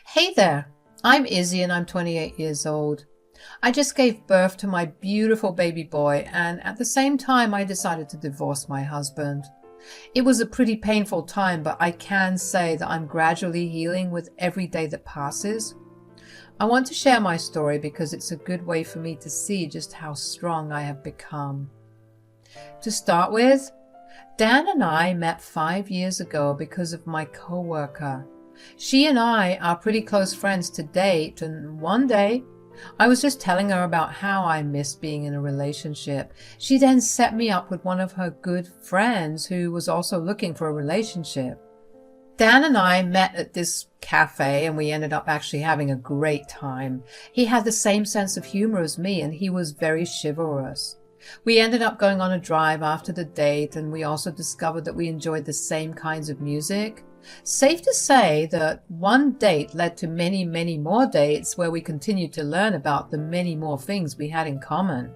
Hey there, I'm Izzy and I'm 28 years old. I just gave birth to my beautiful baby boy, and at the same time I decided to divorce my husband. It was a pretty painful time, but I can say that I'm gradually healing with every day that passes. I want to share my story because it's a good way for me to see just how strong I have become. To start with, Dan and I met 5 years ago because of my coworker. She and I are pretty close friends to date, and one day I was just telling her about how I missed being in a relationship. She then set me up with one of her good friends who was also looking for a relationship. Dan and I met at this cafe and we ended up actually having a great time. He had the same sense of humor as me and he was very chivalrous. We ended up going on a drive after the date, and we also discovered that we enjoyed the same kinds of music. Safe to say that one date led to many, many more dates where we continued to learn about the many more things we had in common.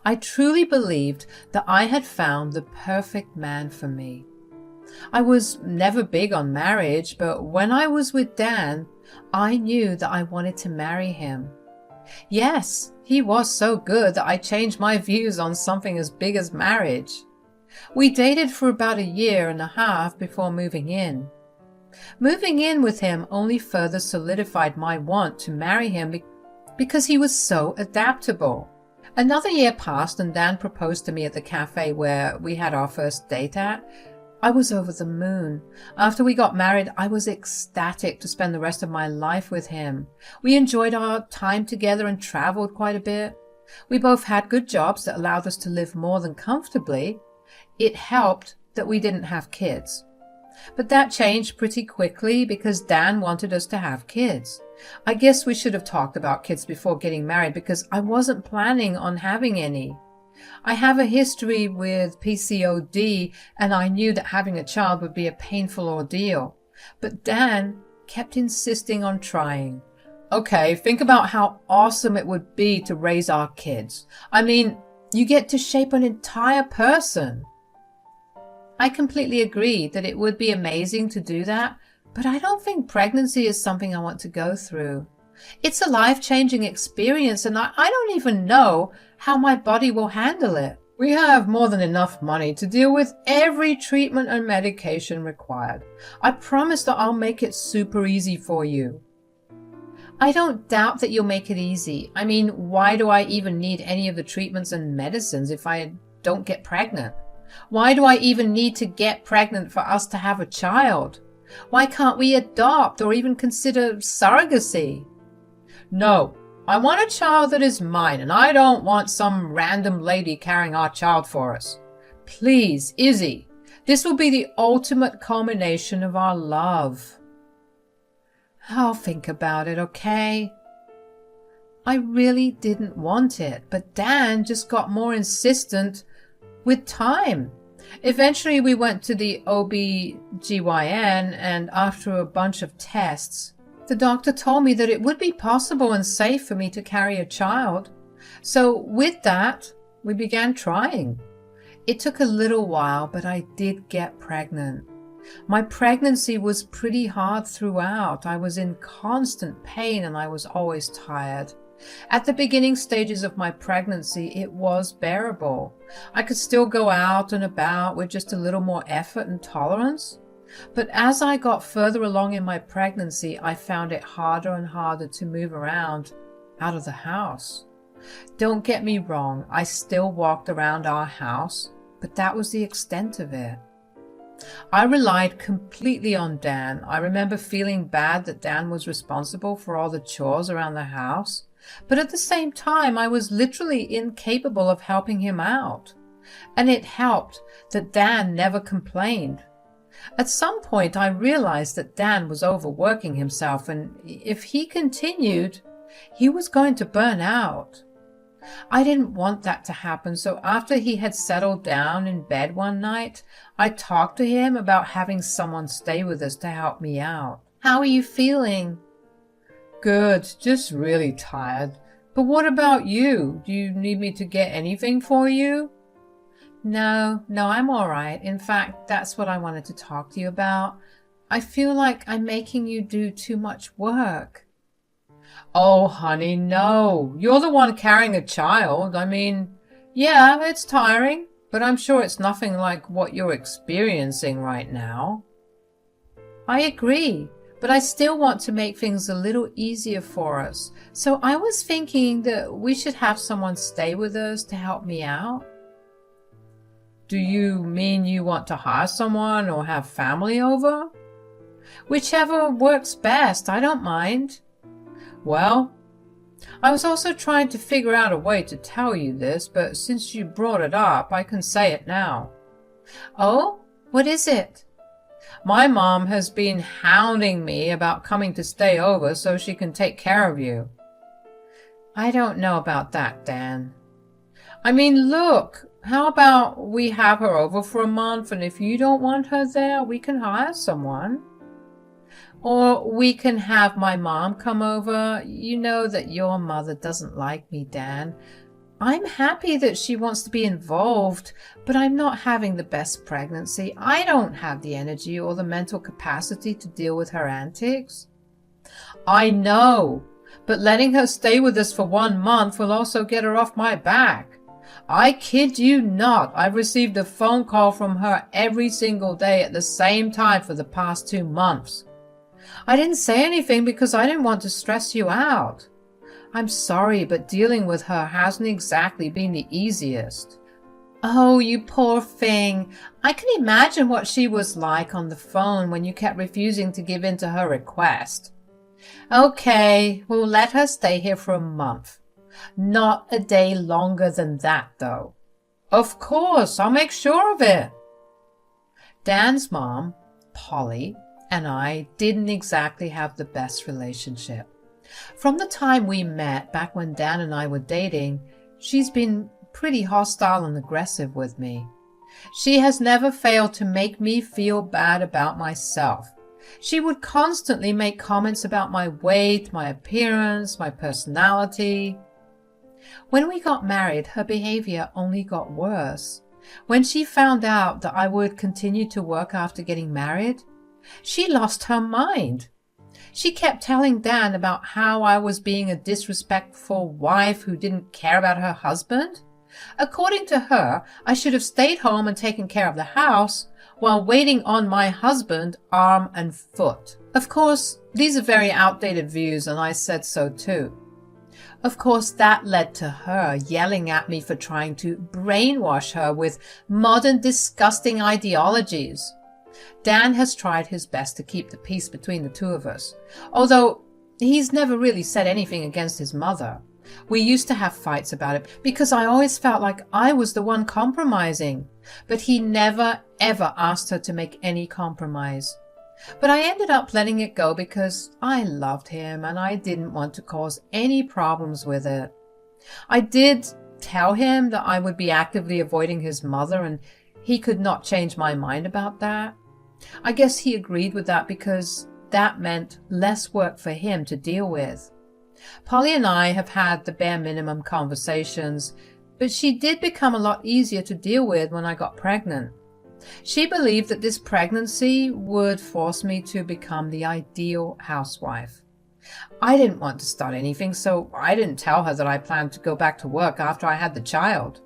I truly believed that I had found the perfect man for me. I was never big on marriage, but when I was with Dan, I knew that I wanted to marry him. Yes, he was so good that I changed my views on something as big as marriage. We dated for about 1.5 years before moving in. Moving in with him only further solidified my want to marry him because he was so adaptable. Another year passed and Dan proposed to me at the cafe where we had our first date at. I was over the moon. After we got married, I was ecstatic to spend the rest of my life with him. We enjoyed our time together and traveled quite a bit. We both had good jobs that allowed us to live more than comfortably. It helped that we didn't have kids. But that changed pretty quickly because Dan wanted us to have kids. I guess we should have talked about kids before getting married because I wasn't planning on having any. I have a history with PCOD, and I knew that having a child would be a painful ordeal. But Dan kept insisting on trying. Okay, think about how awesome it would be to raise our kids. I mean, you get to shape an entire person. I completely agree that it would be amazing to do that, but I don't think pregnancy is something I want to go through. It's a life-changing experience, and I don't even know how my body will handle it. We have more than enough money to deal with every treatment and medication required. I promise that I'll make it super easy for you. I don't doubt that you'll make it easy. I mean, why do I even need any of the treatments and medicines if I don't get pregnant? Why do I even need to get pregnant for us to have a child? Why can't we adopt or even consider surrogacy? No, I want a child that is mine, and I don't want some random lady carrying our child for us. Please, Izzy, this will be the ultimate culmination of our love. I'll think about it, okay? I really didn't want it, but Dan just got more insistent with time. Eventually we went to the OB/GYN, and after a bunch of tests, the doctor told me that it would be possible and safe for me to carry a child. So with that, we began trying. It took a little while, but I did get pregnant. My pregnancy was pretty hard throughout. I was in constant pain and I was always tired. At the beginning stages of my pregnancy, it was bearable. I could still go out and about with just a little more effort and tolerance. But as I got further along in my pregnancy, I found it harder and harder to move around out of the house. Don't get me wrong, I still walked around our house, but that was the extent of it. I relied completely on Dan. I remember feeling bad that Dan was responsible for all the chores around the house, but at the same time, I was literally incapable of helping him out. And it helped that Dan never complained. At some point, I realized that Dan was overworking himself, and if he continued, he was going to burn out. I didn't want that to happen, so after he had settled down in bed one night, I talked to him about having someone stay with us to help me out. How are you feeling? Good, just really tired. But what about you? Do you need me to get anything for you? No, I'm all right. In fact, that's what I wanted to talk to you about. I feel like I'm making you do too much work. Oh, honey, no. You're the one carrying a child. I mean, yeah, it's tiring, but I'm sure it's nothing like what you're experiencing right now. I agree, but I still want to make things a little easier for us. So I was thinking that we should have someone stay with us to help me out. Do you mean you want to hire someone or have family over? Whichever works best, I don't mind. Well, I was also trying to figure out a way to tell you this, but since you brought it up, I can say it now. Oh, what is it? My mom has been hounding me about coming to stay over so she can take care of you. I don't know about that, Dan. I mean, look, how about we have her over for a month, and if you don't want her there, we can hire someone. Or we can have my mom come over. You know that your mother doesn't like me, Dan. I'm happy that she wants to be involved, but I'm not having the best pregnancy. I don't have the energy or the mental capacity to deal with her antics. I know, but letting her stay with us for 1 month will also get her off my back. I kid you not, I've received a phone call from her every single day at the same time for the past 2 months. I didn't say anything because I didn't want to stress you out. I'm sorry, but dealing with her hasn't exactly been the easiest. Oh, you poor thing. I can imagine what she was like on the phone when you kept refusing to give in to her request. Okay, we'll let her stay here for a month. Not a day longer than that, though. Of course, I'll make sure of it. Dan's mom, Polly, and I didn't exactly have the best relationship. From the time we met, back when Dan and I were dating, she's been pretty hostile and aggressive with me. She has never failed to make me feel bad about myself. She would constantly make comments about my weight, my appearance, my personality. When we got married, her behavior only got worse. When she found out that I would continue to work after getting married, she lost her mind. She kept telling Dan about how I was being a disrespectful wife who didn't care about her husband. According to her, I should have stayed home and taken care of the house while waiting on my husband arm and foot. Of course, these are very outdated views, and I said so too. Of course, that led to her yelling at me for trying to brainwash her with modern, disgusting ideologies. Dan has tried his best to keep the peace between the two of us, although he's never really said anything against his mother. We used to have fights about it because I always felt like I was the one compromising, but he never ever asked her to make any compromise. But I ended up letting it go because I loved him and I didn't want to cause any problems with it. I did tell him that I would be actively avoiding his mother, and he could not change my mind about that. I guess he agreed with that because that meant less work for him to deal with. Polly and I have had the bare minimum conversations, but she did become a lot easier to deal with when I got pregnant. She believed that this pregnancy would force me to become the ideal housewife. I didn't want to start anything, so I didn't tell her that I planned to go back to work after I had the child.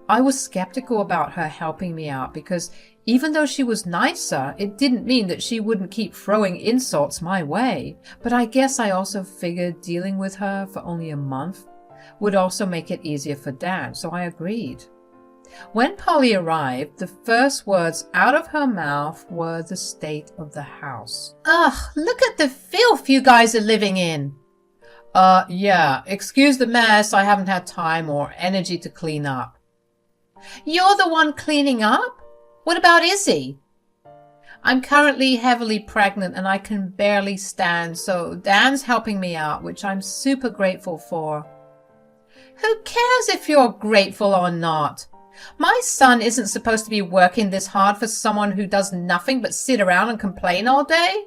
I was skeptical about her helping me out because even though she was nicer, it didn't mean that she wouldn't keep throwing insults my way. But I guess I also figured dealing with her for only a month would also make it easier for Dan, so I agreed. When Polly arrived, the first words out of her mouth were the state of the house. Ugh, look at the filth you guys are living in. Yeah, excuse the mess. I haven't had time or energy to clean up. You're the one cleaning up? What about Izzy? I'm currently heavily pregnant and I can barely stand, so Dan's helping me out, which I'm super grateful for. Who cares if you're grateful or not? My son isn't supposed to be working this hard for someone who does nothing but sit around and complain all day.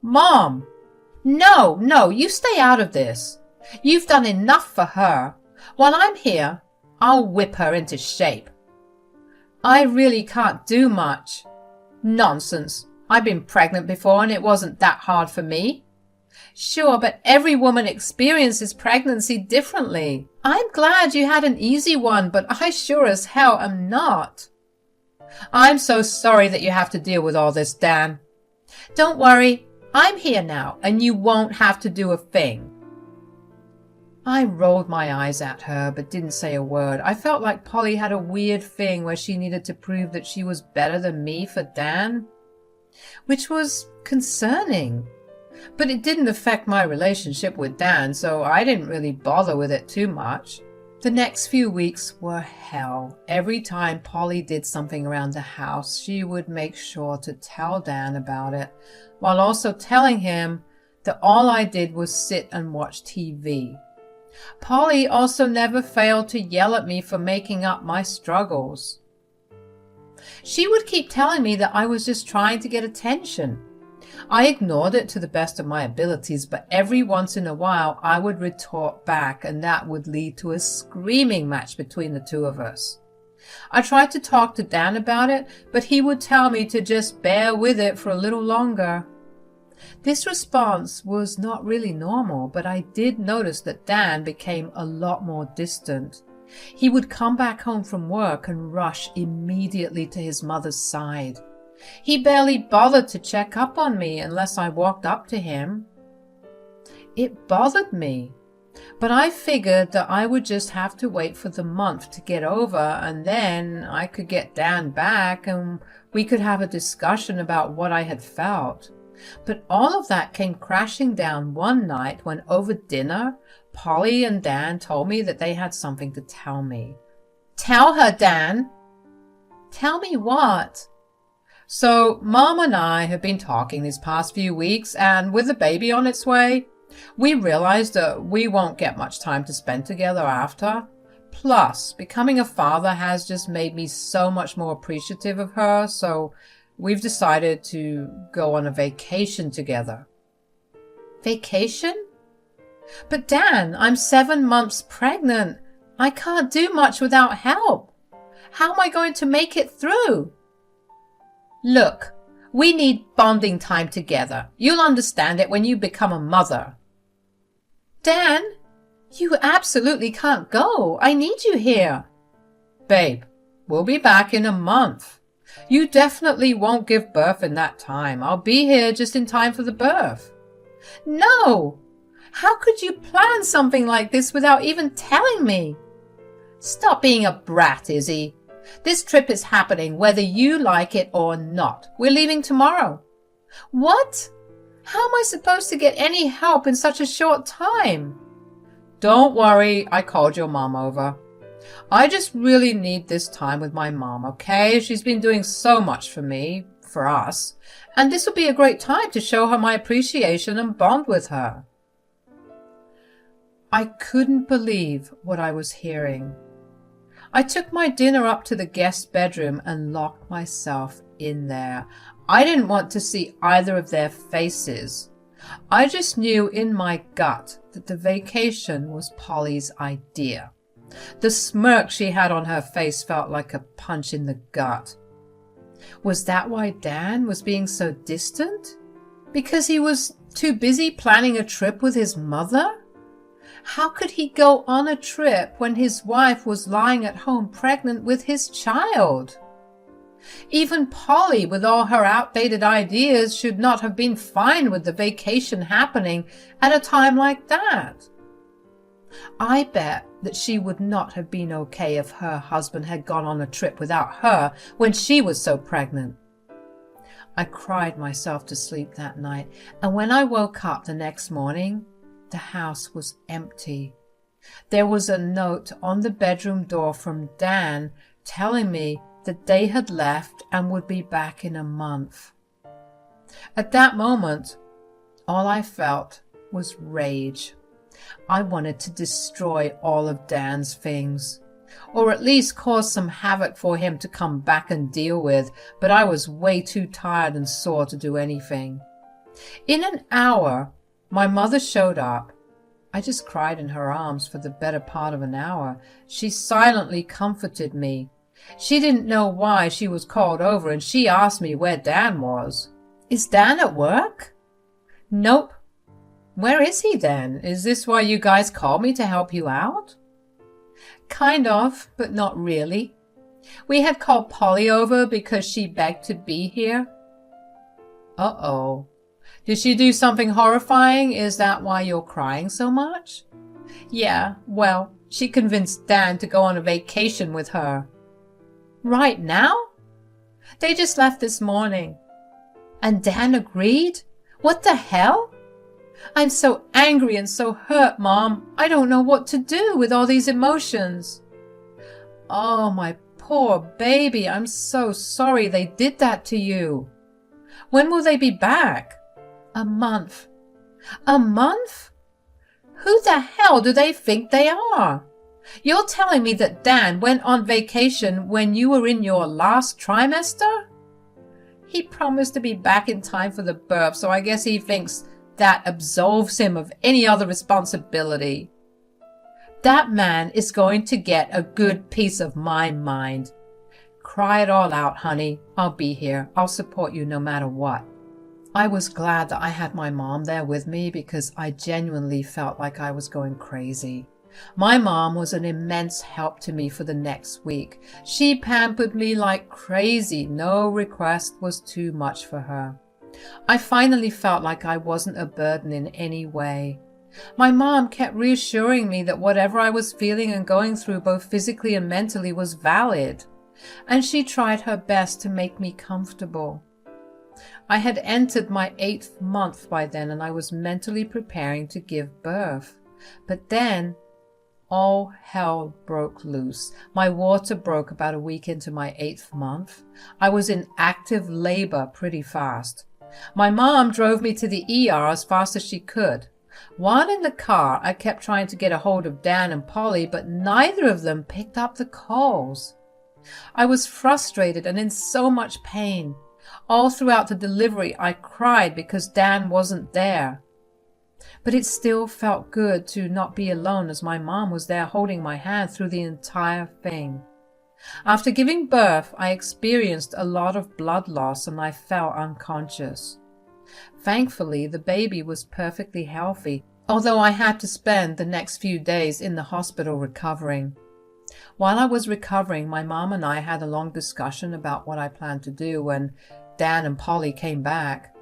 Mom! No, you stay out of this. You've done enough for her. While I'm here, I'll whip her into shape. I really can't do much. Nonsense. I've been pregnant before and it wasn't that hard for me. Sure, but every woman experiences pregnancy differently. I'm glad you had an easy one, but I sure as hell am not. I'm so sorry that you have to deal with all this, Dan. Don't worry, I'm here now, and you won't have to do a thing. I rolled my eyes at her, but didn't say a word. I felt like Polly had a weird thing where she needed to prove that she was better than me for Dan, which was concerning. But it didn't affect my relationship with Dan, so I didn't really bother with it too much. The next few weeks were hell. Every time Polly did something around the house, she would make sure to tell Dan about it, while also telling him that all I did was sit and watch TV. Polly also never failed to yell at me for making up my struggles. She would keep telling me that I was just trying to get attention. I ignored it to the best of my abilities, but every once in a while I would retort back, and that would lead to a screaming match between the two of us. I tried to talk to Dan about it, but he would tell me to just bear with it for a little longer. This response was not really normal, but I did notice that Dan became a lot more distant. He would come back home from work and rush immediately to his mother's side. He barely bothered to check up on me unless I walked up to him. It bothered me, but I figured that I would just have to wait for the month to get over, and then I could get Dan back and we could have a discussion about what I had felt. But all of that came crashing down one night when over dinner, Polly and Dan told me that they had something to tell me. Tell her, Dan. Tell me what? So, Mom and I have been talking these past few weeks, and with the baby on its way, we realized that we won't get much time to spend together after. Plus, becoming a father has just made me so much more appreciative of her, so we've decided to go on a vacation together. Vacation? But Dan, I'm 7 months pregnant. I can't do much without help. How am I going to make it through? Look, we need bonding time together. You'll understand it when you become a mother. Dan, you absolutely can't go. I need you here. Babe, we'll be back in a month. You definitely won't give birth in that time. I'll be here just in time for the birth. No! How could you plan something like this without even telling me? Stop being a brat, Izzy. This trip is happening whether you like it or not. We're leaving tomorrow. What? How am I supposed to get any help in such a short time? Don't worry, I called your mom over. I just really need this time with my mom, okay? She's been doing so much for me, for us, and this will be a great time to show her my appreciation and bond with her. I couldn't believe what I was hearing. I took my dinner up to the guest bedroom and locked myself in there. I didn't want to see either of their faces. I just knew in my gut that the vacation was Polly's idea. The smirk she had on her face felt like a punch in the gut. Was that why Dan was being so distant? Because he was too busy planning a trip with his mother? How could he go on a trip when his wife was lying at home pregnant with his child? Even Polly, with all her outdated ideas, should not have been fine with the vacation happening at a time like that. I bet that she would not have been okay if her husband had gone on a trip without her when she was so pregnant. I cried myself to sleep that night, and when I woke up the next morning, the house was empty. There was a note on the bedroom door from Dan telling me that they had left and would be back in a month. At that moment, all I felt was rage. I wanted to destroy all of Dan's things, or at least cause some havoc for him to come back and deal with, but I was way too tired and sore to do anything. In an hour, my mother showed up. I just cried in her arms for the better part of an hour. She silently comforted me. She didn't know why she was called over, and she asked me where Dan was. Is Dan at work? Nope. Where is he then? Is this why you guys called me to help you out? Kind of, but not really. We had called Polly over because she begged to be here. Uh-oh. Did she do something horrifying? Is that why you're crying so much? Yeah, well, she convinced Dan to go on a vacation with her. Right now? They just left this morning. And Dan agreed? What the hell? I'm so angry and so hurt, Mom. I don't know what to do with all these emotions. Oh, my poor baby. I'm so sorry they did that to you. When will they be back? A month. A month? Who the hell do they think they are? You're telling me that Dan went on vacation when you were in your last trimester? He promised to be back in time for the birth, so I guess he thinks that absolves him of any other responsibility. That man is going to get a good piece of my mind. Cry it all out, honey. I'll be here. I'll support you no matter what. I was glad that I had my mom there with me because I genuinely felt like I was going crazy. My mom was an immense help to me for the next week. She pampered me like crazy. No request was too much for her. I finally felt like I wasn't a burden in any way. My mom kept reassuring me that whatever I was feeling and going through both physically and mentally was valid, and she tried her best to make me comfortable. I had entered my 8th month by then, and I was mentally preparing to give birth. But then, all hell broke loose. My water broke about a week into my 8th month. I was in active labor pretty fast. My mom drove me to the ER as fast as she could. While in the car, I kept trying to get a hold of Dan and Polly, but neither of them picked up the calls. I was frustrated and in so much pain. All throughout the delivery, I cried because Dan wasn't there. But it still felt good to not be alone, as my mom was there holding my hand through the entire thing. After giving birth, I experienced a lot of blood loss and I fell unconscious. Thankfully, the baby was perfectly healthy, although I had to spend the next few days in the hospital recovering. While I was recovering, my mom and I had a long discussion about what I planned to do when Dan and Polly came back.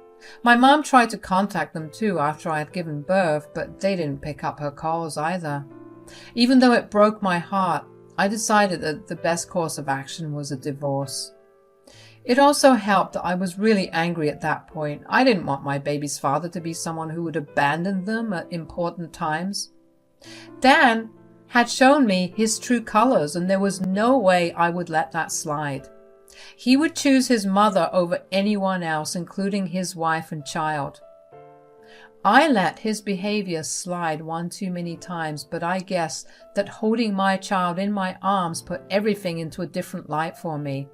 My mom tried to contact them too after I had given birth, but they didn't pick up her calls either. Even though it broke my heart, I decided that the best course of action was a divorce. It also helped that I was really angry at that point. I didn't want my baby's father to be someone who would abandon them at important times. Dan had shown me his true colors, and there was no way I would let that slide. He would choose his mother over anyone else, including his wife and child. I let his behavior slide one too many times, but I guess that holding my child in my arms put everything into a different light for me.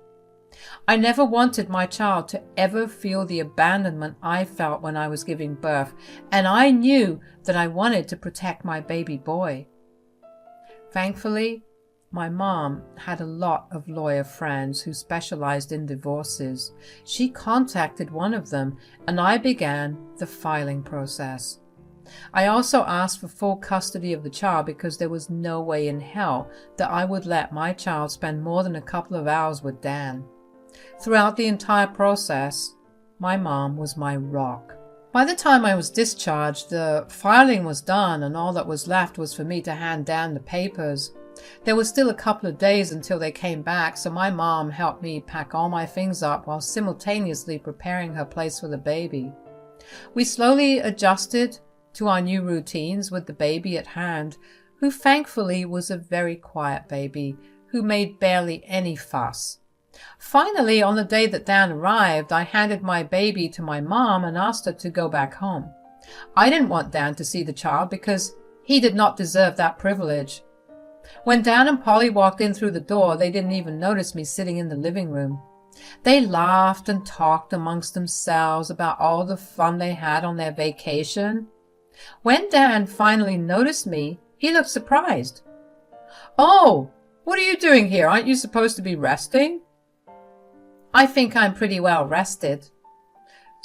I never wanted my child to ever feel the abandonment I felt when I was giving birth, and I knew that I wanted to protect my baby boy. Thankfully, my mom had a lot of lawyer friends who specialized in divorces. She contacted one of them, and I began the filing process. I also asked for full custody of the child because there was no way in hell that I would let my child spend more than a couple of hours with Dan. Throughout the entire process, my mom was my rock. By the time I was discharged, the filing was done, and all that was left was for me to hand Dan the papers. There was still a couple of days until they came back, so my mom helped me pack all my things up while simultaneously preparing her place for the baby. We slowly adjusted to our new routines with the baby at hand, who thankfully was a very quiet baby who made barely any fuss. Finally, on the day that Dan arrived, I handed my baby to my mom and asked her to go back home. I didn't want Dan to see the child because he did not deserve that privilege. When Dan and Polly walked in through the door, they didn't even notice me sitting in the living room. They laughed and talked amongst themselves about all the fun they had on their vacation. When Dan finally noticed me, he looked surprised. "Oh, what are you doing here? Aren't you supposed to be resting?" "I think I'm pretty well rested."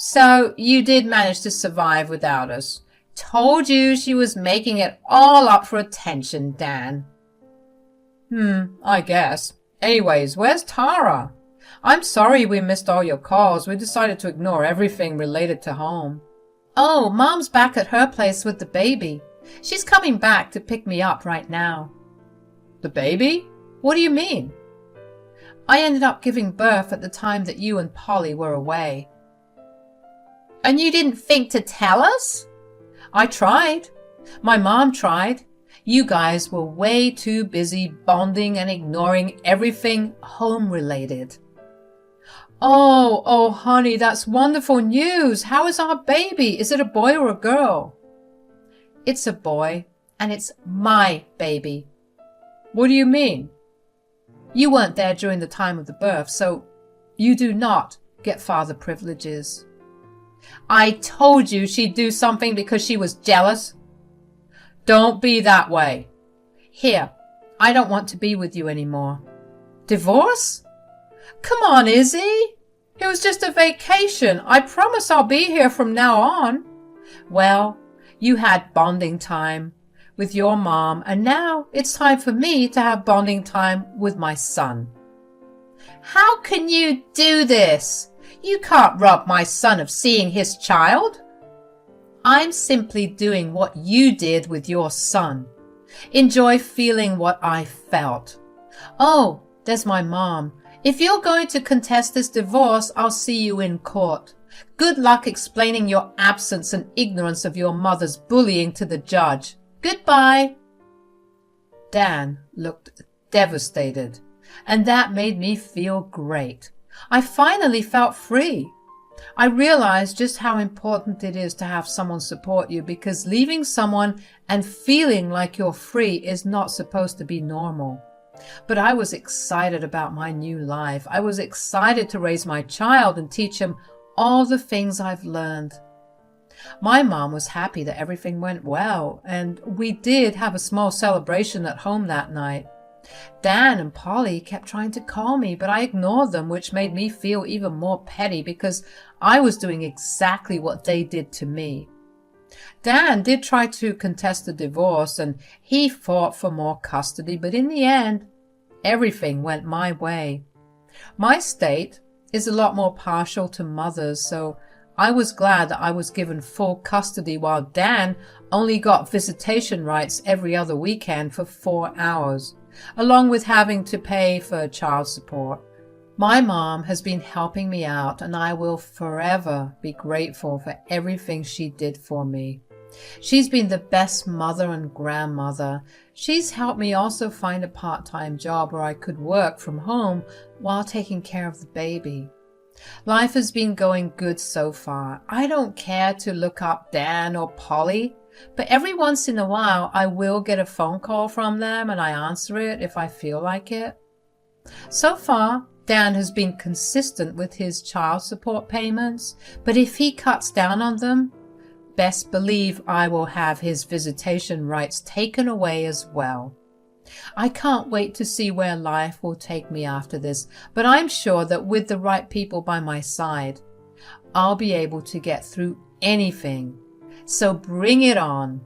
So you did manage to survive without us. Told you she was making it all up for attention, Dan. I guess. Anyways, where's Tara? I'm sorry we missed all your calls. We decided to ignore everything related to home. Oh, Mom's back at her place with the baby. She's coming back to pick me up right now. The baby? What do you mean? I ended up giving birth at the time that you and Polly were away. And you didn't think to tell us? I tried. My mom tried. You guys were way too busy bonding and ignoring everything home-related. Oh, honey, that's wonderful news. How is our baby? Is it a boy or a girl? It's a boy, and it's my baby. What do you mean? You weren't there during the time of the birth, so you do not get father privileges. I told you she'd do something because she was jealous. Don't be that way. Here, I don't want to be with you anymore. Divorce? Come on, Izzy. It was just a vacation. I promise I'll be here from now on. Well, you had bonding time with your mom, and now it's time for me to have bonding time with my son. How can you do this? You can't rob my son of seeing his child. I'm simply doing what you did with your son. Enjoy feeling what I felt. Oh, there's my mom. If you're going to contest this divorce, I'll see you in court. Good luck explaining your absence and ignorance of your mother's bullying to the judge. Goodbye. Dan looked devastated, and that made me feel great. I finally felt free. I realized just how important it is to have someone support you, because leaving someone and feeling like you're free is not supposed to be normal. But I was excited about my new life. I was excited to raise my child and teach him all the things I've learned. My mom was happy that everything went well, and we did have a small celebration at home that night. Dan and Polly kept trying to call me, but I ignored them, which made me feel even more petty because I was doing exactly what they did to me. Dan did try to contest the divorce, and he fought for more custody, but in the end, everything went my way. My state is a lot more partial to mothers, so I was glad that I was given full custody while Dan only got visitation rights every other weekend for 4 hours, along with having to pay for child support. My mom has been helping me out, and I will forever be grateful for everything she did for me. She's been the best mother and grandmother. She's helped me also find a part-time job where I could work from home while taking care of the baby. Life has been going good so far. I don't care to look up Dan or Polly, but every once in a while I will get a phone call from them and I answer it if I feel like it. So far, Dan has been consistent with his child support payments, but if he cuts down on them, best believe I will have his visitation rights taken away as well. I can't wait to see where life will take me after this, but I'm sure that with the right people by my side, I'll be able to get through anything. So bring it on.